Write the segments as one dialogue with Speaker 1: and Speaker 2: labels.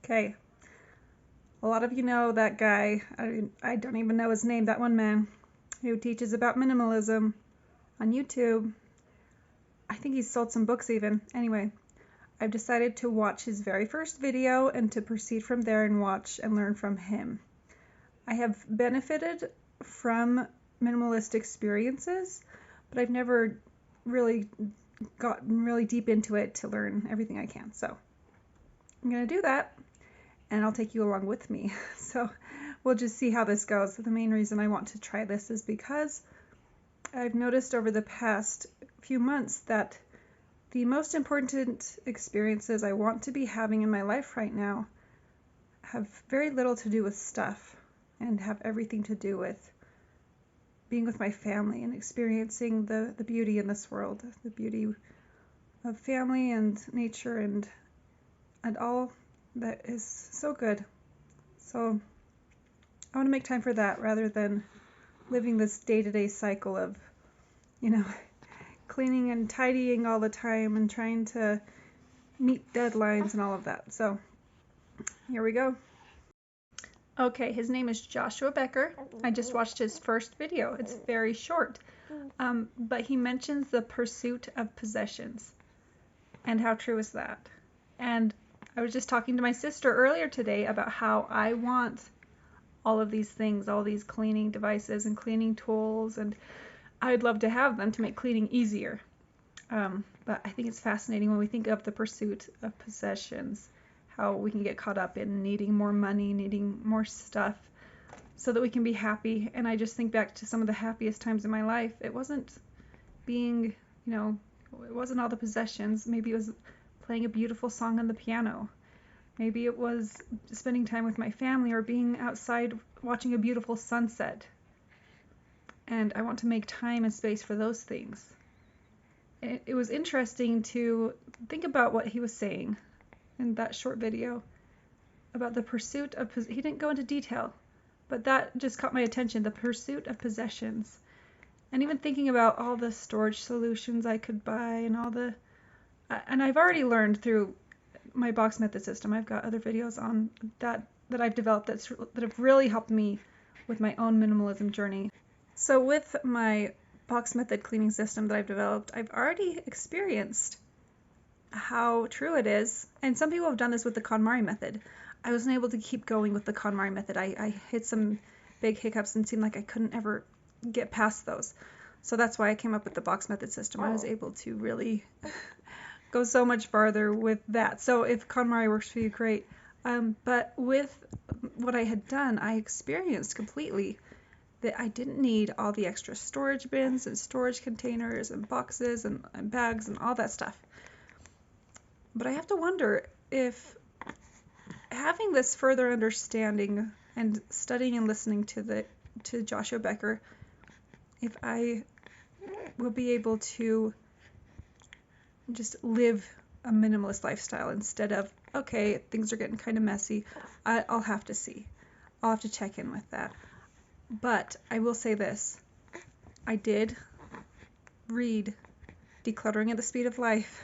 Speaker 1: Okay, a lot of you know that guy. I don't even know his name, that one man who teaches about minimalism on YouTube. I think he's sold some books even. Anyway, I've decided to watch his very first video and to proceed from there and watch and learn from him. I have benefited from minimalist experiences, but I've never really gotten really deep into it to learn everything I can. So I'm going to do that, and I'll take you along with me. So we'll just see how this goes. The main reason I want to try this is because I've noticed over the past few months that the most important experiences I want to be having in my life right now have very little to do with stuff and have everything to do with being with my family and experiencing the beauty in this world, the beauty of family and nature and all that is so good. So I want to make time for that rather than living this day-to-day cycle of, cleaning and tidying all the time and trying to meet deadlines and all of that. So here we go. Okay, his name is Joshua Becker. I just watched his first video. It's very short, but he mentions the pursuit of possessions. And how true is that? And I was just talking to my sister earlier today about how I want all of these things, all these cleaning devices and cleaning tools, and I'd love to have them to make cleaning easier. But I think it's fascinating when we think of the pursuit of possessions, how we can get caught up in needing more money, needing more stuff so that we can be happy. And I just think back to some of the happiest times in my life. It wasn't being, it wasn't all the possessions. Maybe it was playing a beautiful song on the piano. Maybe it was spending time with my family or being outside watching a beautiful sunset. And I want to make time and space for those things. It was interesting to think about what he was saying in that short video about the pursuit of, he didn't go into detail, but that just caught my attention, the pursuit of possessions. And even thinking about all the storage solutions I could buy and and I've already learned through my box method system. I've got other videos on that I've developed that have really helped me with my own minimalism journey. So with my box method cleaning system that I've developed, I've already experienced how true it is. And some people have done this with the KonMari method. I wasn't able to keep going with the KonMari method. I hit some big hiccups and seemed like I couldn't ever get past those. So that's why I came up with the box method system. I was able to really go so much farther with that. So if KonMari works for you, great. But with what I had done, I experienced completely that I didn't need all the extra storage bins and storage containers and boxes and bags and all that stuff. But I have to wonder if having this further understanding and studying and listening to Joshua Becker, if I will be able to just live a minimalist lifestyle instead of, okay, things are getting kind of messy. I'll have to see. I'll have to check in with that. But I will say this. I did read Decluttering at the Speed of Life.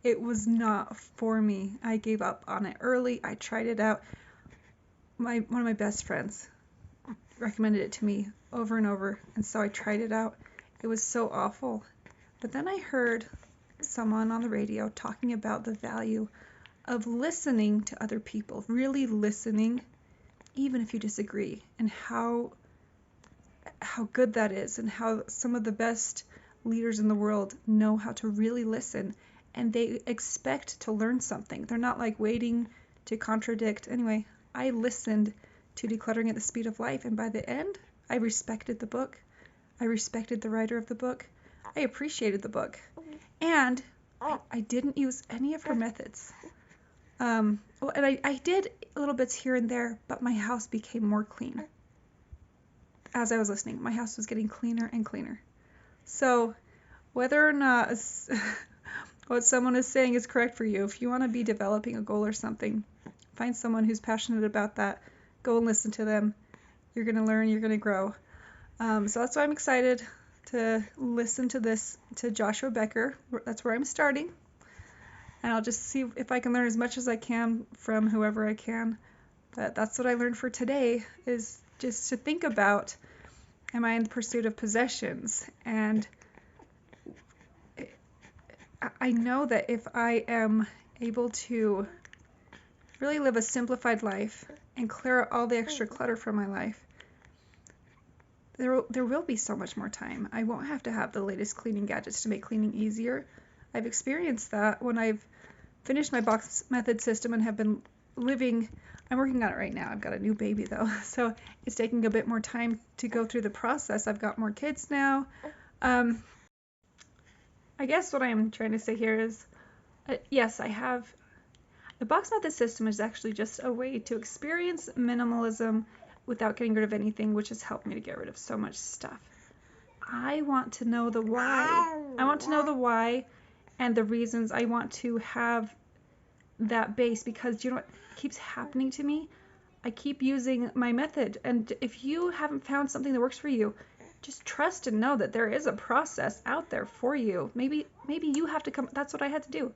Speaker 1: It was not for me. I gave up on it early. I tried it out. One of my best friends recommended it to me over and over, and so I tried it out. It was so awful. But then I heard someone on the radio talking about the value of listening to other people, really listening, even if you disagree, and how good that is, and how some of the best leaders in the world know how to really listen, and they expect to learn something. They're not like waiting to contradict. Anyway, I listened to Decluttering at the Speed of Life, and by the end, I respected the book. I respected the writer of the book. I appreciated the book. And I didn't use any of her methods. And I did little bits here and there, but my house became more clean. As I was listening, my house was getting cleaner and cleaner. So whether or not what someone is saying is correct for you, if you want to be developing a goal or something, find someone who's passionate about that. Go and listen to them. You're going to learn, you're going to grow. So that's why I'm excited to listen to Joshua Becker. That's where I'm starting. and I'll just see if I can learn as much as I can from whoever I can. But that's what I learned for today, is just to think about, am I in the pursuit of possessions? And I know that if I am able to really live a simplified life and clear out all the extra clutter from my life, there will be so much more time. I won't have to have the latest cleaning gadgets to make cleaning easier. I've experienced that when I've finished my box method system and have been living. I'm working on it right now. I've got a new baby though, so it's taking a bit more time to go through the process. I've got more kids now. I guess what I'm trying to say here is, yes, I have. The box method system is actually just a way to experience minimalism without getting rid of anything, which has helped me to get rid of so much stuff. I want to know the why. I want to know the why and the reasons. I want to have that base, because you know what keeps happening to me? I keep using my method, and if you haven't found something that works for you, just trust and know that there is a process out there for you. Maybe you have to come. That's what I had to do.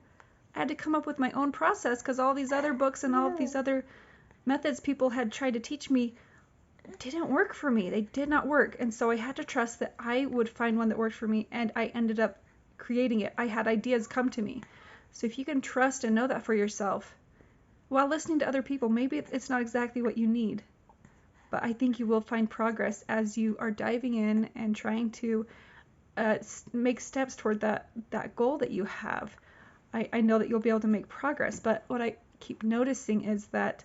Speaker 1: I had to come up with my own process, because all these other books and all of these other methods people had tried to teach me didn't work for me. They did not work. And so I had to trust that I would find one that worked for me, and I ended up creating it. I had ideas come to me. So if you can trust and know that for yourself while listening to other people, maybe it's not exactly what you need, but I think you will find progress as you are diving in and trying to make steps toward that goal that you have. I know that you'll be able to make progress, but what I keep noticing is that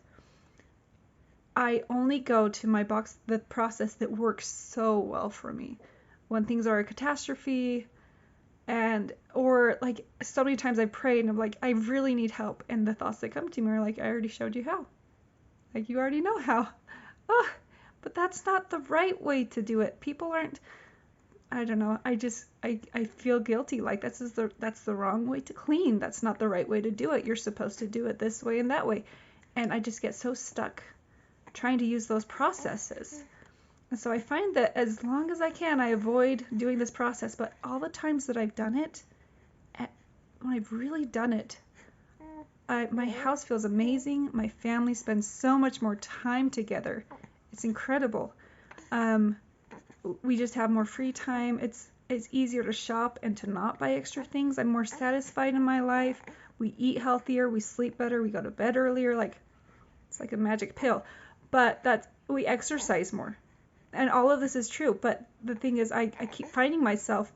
Speaker 1: I only go to the process that works so well for me when things are a catastrophe, or like so many times I prayed and I'm like, I really need help, and the thoughts that come to me are like, I already showed you how. Like, you already know how. Oh, but that's not the right way to do it. People aren't, I don't know, I feel guilty, like that's the wrong way to clean. That's not the right way to do it. You're supposed to do it this way and that way. And I just get so stuck trying to use those processes. And so I find that as long as I can, I avoid doing this process. But all the times that I've done it, when I've really done it, my house feels amazing. My family spends so much more time together. It's incredible. We just have more free time. It's easier to shop and to not buy extra things. I'm more satisfied in my life. We eat healthier. We sleep better. We go to bed earlier. Like, it's like a magic pill. But we exercise more. And all of this is true. But the thing is, I keep finding myself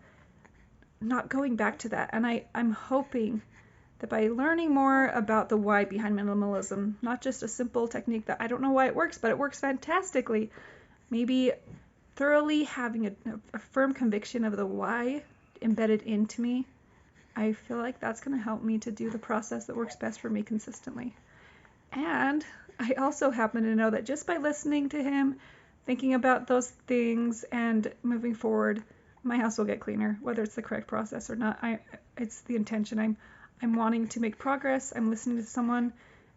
Speaker 1: not going back to that. And I'm hoping that by learning more about the why behind minimalism, not just a simple technique that I don't know why it works, but it works fantastically, maybe thoroughly having a firm conviction of the why embedded into me, I feel like that's going to help me to do the process that works best for me consistently. And I also happen to know that just by listening to him, thinking about those things, and moving forward, my house will get cleaner, whether it's the correct process or not. It's the intention. I'm wanting to make progress. I'm listening to someone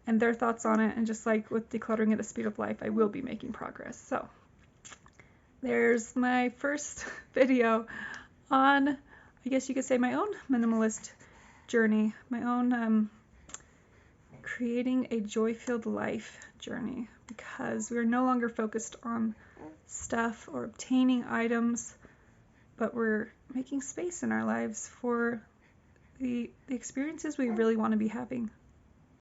Speaker 1: and their thoughts on it, and just like with decluttering at the speed of life, I will be making progress. So there's my first video on, I guess you could say, my own minimalist journey, my own creating a joy-filled life journey, because we are no longer focused on stuff or obtaining items, but we're making space in our lives for the experiences we really want to be having.